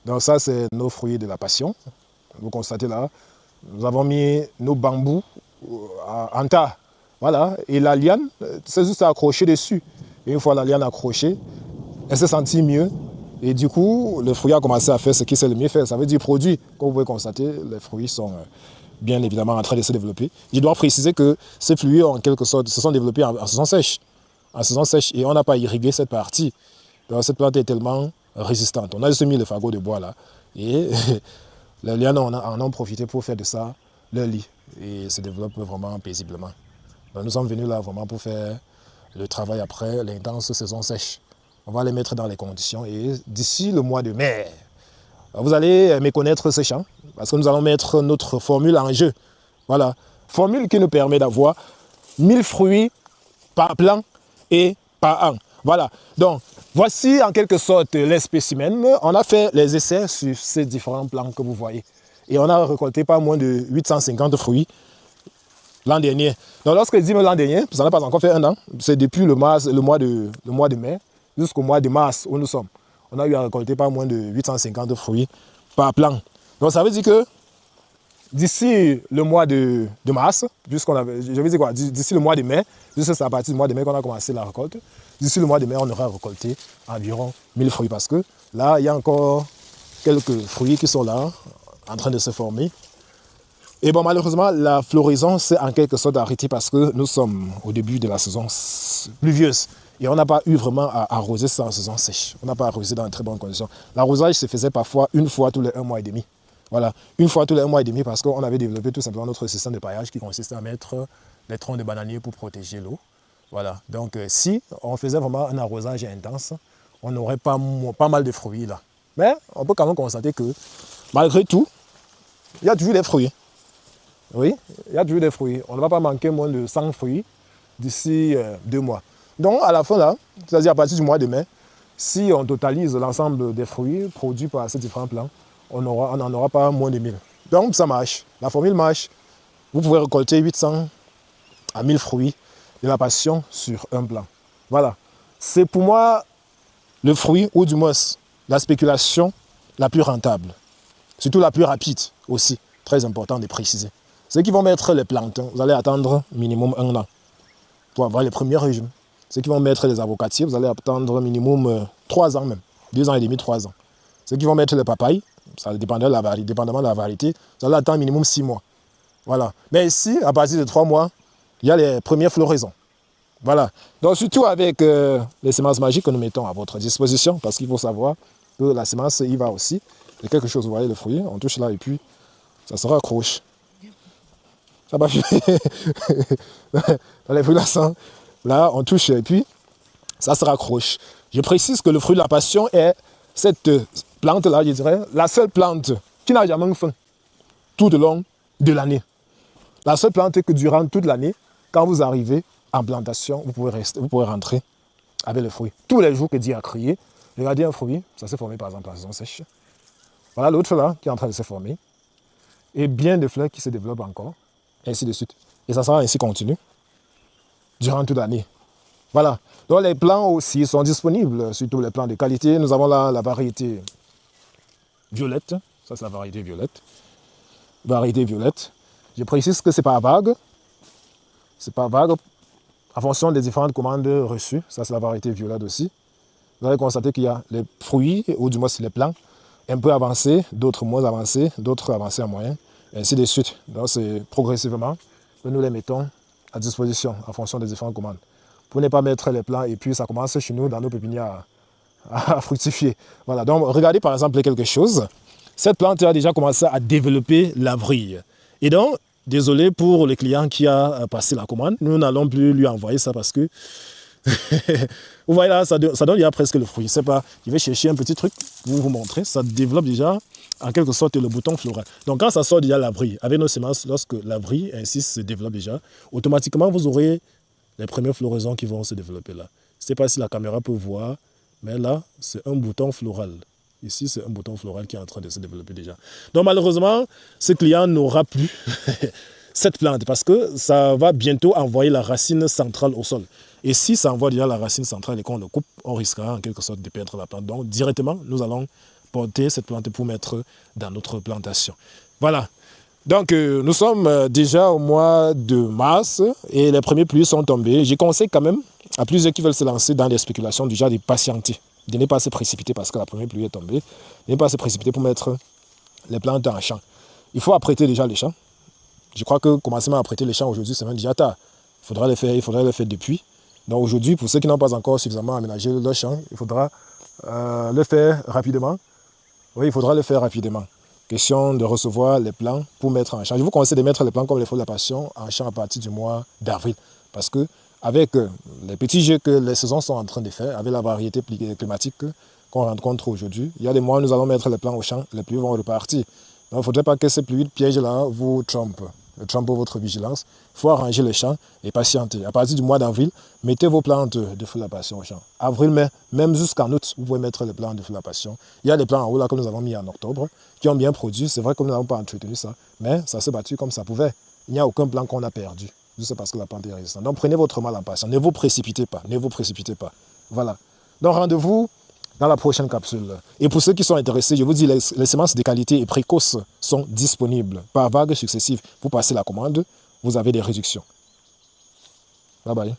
Donc ça, c'est nos fruits de la passion. Vous constatez là, nous avons mis nos bambous en tas. Voilà, et la liane, c'est juste accroché dessus. Et une fois la liane accrochée, elle s'est sentie mieux. Et du coup, le fruit a commencé à faire ce qu'il sait le mieux faire. Ça veut dire produit. Comme vous pouvez constater, les fruits sont bien évidemment en train de se développer. Je dois préciser que ces fruits, en quelque sorte, se sont développés en saison sèche. En saison sèche, et on n'a pas irrigué cette partie. Donc cette plante est tellement résistante. On a juste mis le fagot de bois là. Et les lianes en ont profité pour faire de ça leur lit. Et se développent vraiment paisiblement. Donc nous sommes venus là vraiment pour faire le travail après l'intense saison sèche. On va les mettre dans les conditions et d'ici le mois de mai, vous allez méconnaître ce champ parce que nous allons mettre notre formule en jeu. Voilà, formule qui nous permet d'avoir 1000 fruits par plant et par an. Voilà, donc voici en quelque sorte les spécimens. On a fait les essais sur ces différents plants que vous voyez et on a récolté pas moins de 850 fruits l'an dernier. Donc lorsque je dis l'an dernier, ça n'a pas encore fait un an, c'est depuis le mois de mai jusqu'au mois de mars où nous sommes. On a eu à récolter pas moins de 850 fruits par plant. Donc ça veut dire que d'ici le mois de mars, puisqu'on avait, je veux dire quoi, d'ici le mois de mai, juste c'est à partir du mois de mai qu'on a commencé la récolte, d'ici le mois de mai, on aura récolté environ 1000 fruits parce que là, il y a encore quelques fruits qui sont là, en train de se former. Et bon, malheureusement, la floraison s'est en quelque sorte arrêtée parce que nous sommes au début de la saison pluvieuse. Et on n'a pas eu vraiment à arroser ça en saison sèche. On n'a pas arrosé dans de très bonnes conditions. L'arrosage se faisait parfois une fois tous les 1 mois et demi. Voilà, une fois tous les 1 mois et demi parce qu'on avait développé tout simplement notre système de paillage qui consistait à mettre des troncs de bananiers pour protéger l'eau. Voilà, donc si on faisait vraiment un arrosage intense, on n'aurait pas mal de fruits là. Mais on peut quand même constater que malgré tout, il y a toujours des fruits. Oui, il y a toujours des fruits. On ne va pas manquer moins de 100 fruits d'ici 2 mois. Donc à la fin là, c'est-à-dire à partir du mois de mai, si on totalise l'ensemble des fruits produits par ces différents plants, on n'en aura pas moins de 1000. Donc ça marche, la formule marche. Vous pouvez récolter 800 à 1000 fruits de la passion sur un plant. Voilà, c'est pour moi le fruit, ou du moins la spéculation la plus rentable. Surtout la plus rapide aussi, très important de préciser. Ceux qui vont mettre les plantes, vous allez attendre minimum 1 an pour avoir les premiers régimes. Ceux qui vont mettre les avocatiers, vous allez attendre minimum 3 ans même, 2 ans et demi, 3 ans. Ceux qui vont mettre les papayes, ça dépendamment de la variété, vous allez attendre minimum 6 mois. Voilà. Mais ici, à partir de 3 mois, il y a les premières floraisons. Voilà. Donc surtout avec les semences magiques que nous mettons à votre disposition, parce qu'il faut savoir que la semence y va aussi. Il y a quelque chose, vous voyez le fruit, on touche là et puis ça se raccroche. Ça va dans les fruits là, on touche et puis ça se raccroche. Je précise que le fruit de la passion est cette plante-là, je dirais, la seule plante qui n'a jamais faim tout au long de l'année. La seule plante que durant toute l'année, quand vous arrivez en plantation, vous pouvez rentrer avec le fruit. Tous les jours que Dieu a créé, regardez un fruit, ça s'est formé par exemple en saison sèche. Voilà l'autre là qui est en train de se former. Et bien de fleurs qui se développent encore, et ainsi de suite. Et ça sera ainsi continu durant toute l'année. Voilà. Donc les plants aussi sont disponibles, surtout les plants de qualité. Nous avons là la variété violette. Ça c'est la variété violette. Variété violette. Je précise que c'est pas vague. C'est pas vague en fonction des différentes commandes reçues. Ça c'est la variété violette aussi. Vous allez constater qu'il y a les fruits, ou du moins c'est les plants, un peu avancés, d'autres moins avancés, d'autres avancés en moyen, et ainsi de suite. Donc c'est progressivement que nous les mettons à disposition en fonction des différentes commandes. Pour ne pas mettre les plants et puis ça commence chez nous dans nos pépinières à fructifier. Voilà, donc regardez par exemple quelque chose. Cette plante a déjà commencé à développer la vrille. Et donc, désolé pour le client qui a passé la commande, nous n'allons plus lui envoyer ça parce que vous voyez là, ça donne déjà presque le fruit. Je sais pas, je vais chercher un petit truc pour vous montrer. Ça développe déjà en quelque sorte le bouton floral. Donc quand ça sort déjà la vrille, avec nos semences, lorsque la vrille ainsi se développe déjà, automatiquement vous aurez les premières floraisons qui vont se développer là. Je ne sais pas si la caméra peut voir, mais là, c'est un bouton floral. Ici, c'est un bouton floral qui est en train de se développer déjà. Donc malheureusement, ce client n'aura plus cette plante parce que ça va bientôt envoyer la racine centrale au sol. Et si ça envoie déjà la racine centrale et qu'on le coupe, on risquera en quelque sorte de perdre la plante. Donc directement, nous allons porter cette plante pour mettre dans notre plantation. Voilà. Donc, nous sommes déjà au mois de mars et les premières pluies sont tombées. Je conseille quand même à plusieurs qui veulent se lancer dans des spéculations du genre de patienter, de ne pas se précipiter parce que la première pluie est tombée, de ne pas se précipiter pour mettre les plantes en champ. Il faut apprêter déjà les champs. Je crois que commencer à apprêter les champs aujourd'hui, c'est même déjà tard. Il faudra les faire depuis. Donc aujourd'hui, pour ceux qui n'ont pas encore suffisamment aménagé leur champ, il faudra le faire rapidement. Oui, il faudra le faire rapidement. Question de recevoir les plants pour mettre en champ. Je vous conseille de mettre les plants comme les feux de la passion en champ à partir du mois d'avril. Parce que avec les petits jeux que les saisons sont en train de faire, avec la variété climatique qu'on rencontre aujourd'hui, il y a des mois où nous allons mettre les plants au champ, les pluies vont repartir. Donc il ne faudrait pas que ces pluies de piège-là vous trompent votre vigilance. Il faut arranger les champs et patienter. À partir du mois d'avril, mettez vos plantes de feu de la passion au champ. Avril, mai, même jusqu'en août, vous pouvez mettre les plants de feu de la passion. Il y a des plants en haut là que nous avons mis en octobre qui ont bien produit. C'est vrai que nous n'avons pas entretenu ça, mais ça s'est battu comme ça pouvait. Il n'y a aucun plant qu'on a perdu. Juste parce que la plante est résistante. Donc prenez votre mal en patience. Ne vous précipitez pas. Ne vous précipitez pas. Voilà. Donc rendez-vous dans la prochaine capsule. Et pour ceux qui sont intéressés, je vous dis, les semences de qualité et précoces sont disponibles par vagues successives. Vous passez la commande, vous avez des réductions. Bye bye.